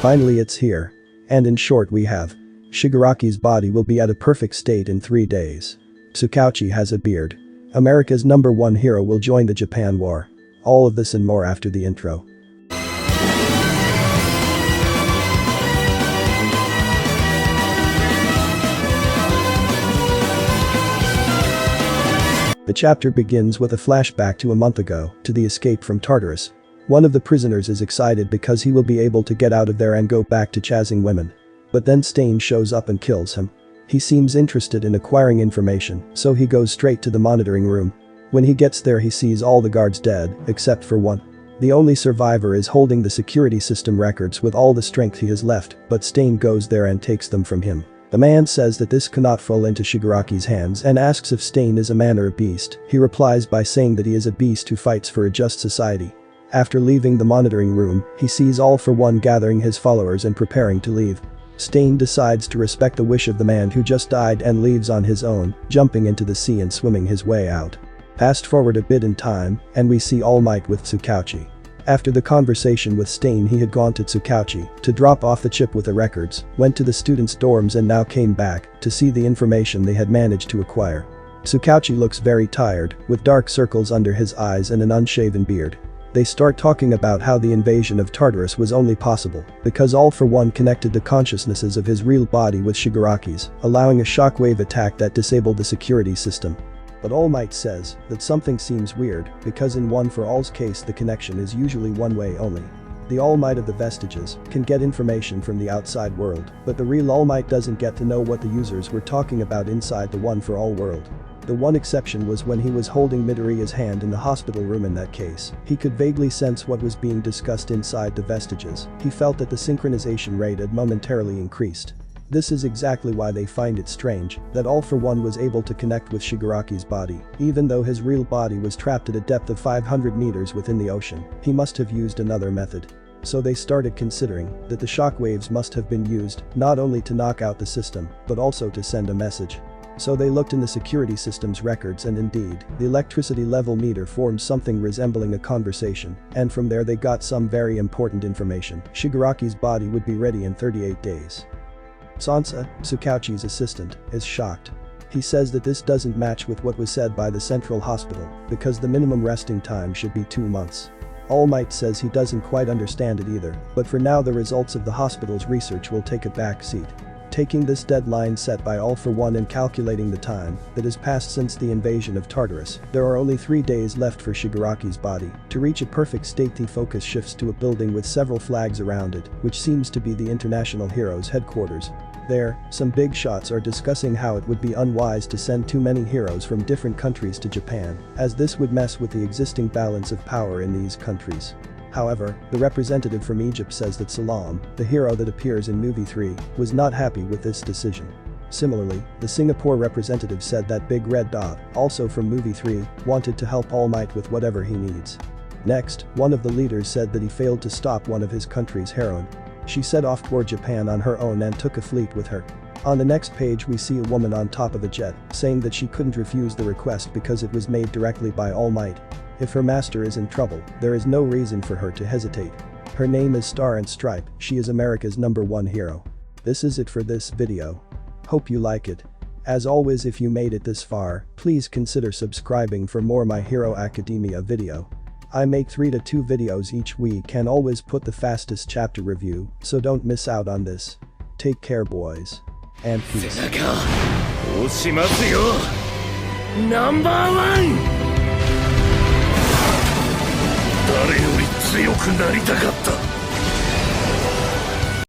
Finally it's here. And in short we have Shigaraki's body will be at a perfect state in 3 days. Tsukauchi has a beard. America's #1 hero will join the Japan War. All of this and more after the intro. The chapter begins with a flashback to a month ago, to the escape from Tartarus. One of the prisoners is excited because he will be able to get out of there and go back to chasing women. But then Stain shows up and kills him. He seems interested in acquiring information, so he goes straight to the monitoring room. When he gets there he sees all the guards dead, except for one. The only survivor is holding the security system records with all the strength he has left, but Stain goes there and takes them from him. The man says that this cannot fall into Shigaraki's hands and asks if Stain is a man or a beast. He replies by saying that he is a beast who fights for a just society. After leaving the monitoring room, he sees All for One gathering his followers and preparing to leave. Stain decides to respect the wish of the man who just died and leaves on his own, jumping into the sea and swimming his way out. Fast forward a bit in time, and we see All Might with Tsukauchi. After the conversation with Stain he had gone to Tsukauchi to drop off the chip with the records, went to the students' dorms and now came back to see the information they had managed to acquire. Tsukauchi looks very tired, with dark circles under his eyes and an unshaven beard. They start talking about how the invasion of Tartarus was only possible because All for One connected the consciousnesses of his real body with Shigaraki's, allowing a shockwave attack that disabled the security system. But All Might says that something seems weird because in One for All's case the connection is usually one way only. The All Might of the Vestiges can get information from the outside world, but the real All Might doesn't get to know what the users were talking about inside the One for All world. The one exception was when he was holding Midoriya's hand in the hospital room. In that case, he could vaguely sense what was being discussed inside the Vestiges. He felt that the synchronization rate had momentarily increased. This is exactly why they find it strange that All for One was able to connect with Shigaraki's body, even though his real body was trapped at a depth of 500 meters within the ocean. He must have used another method. So they started considering that the shockwaves must have been used not only to knock out the system, but also to send a message. So they looked in the security system's records and indeed, the electricity level meter formed something resembling a conversation, and from there they got some very important information. Shigaraki's body would be ready in 38 days. Sansa, Tsukauchi's assistant, is shocked. He says that this doesn't match with what was said by the central hospital, because the minimum resting time should be 2 months. All Might says he doesn't quite understand it either, but for now the results of the hospital's research will take a back seat. Taking this deadline set by All for One and calculating the time that has passed since the invasion of Tartarus, there are only 3 days left for Shigaraki's body to reach a perfect state. The focus shifts to a building with several flags around it, which seems to be the International Heroes headquarters. There, some big shots are discussing how it would be unwise to send too many heroes from different countries to Japan, as this would mess with the existing balance of power in these countries. However, the representative from Egypt says that Salam, the hero that appears in movie 3, was not happy with this decision. Similarly, the Singapore representative said that Big Red Dot, also from movie 3, wanted to help All Might with whatever he needs. Next, one of the leaders said that he failed to stop one of his country's heroine. She set off toward Japan on her own and took a fleet with her. On the next page we see a woman on top of a jet, saying that she couldn't refuse the request because it was made directly by All Might. If her master is in trouble, there is no reason for her to hesitate. Her name is Star and Stripe, she is America's #1 hero. This is it for this video. Hope you like it. As always, if you made it this far, please consider subscribing for more My Hero Academia video. I make 3 to 2 videos each week and always put the fastest chapter review, so don't miss out on this. Take care boys. And peace. #1! 誰より強くなりたかった。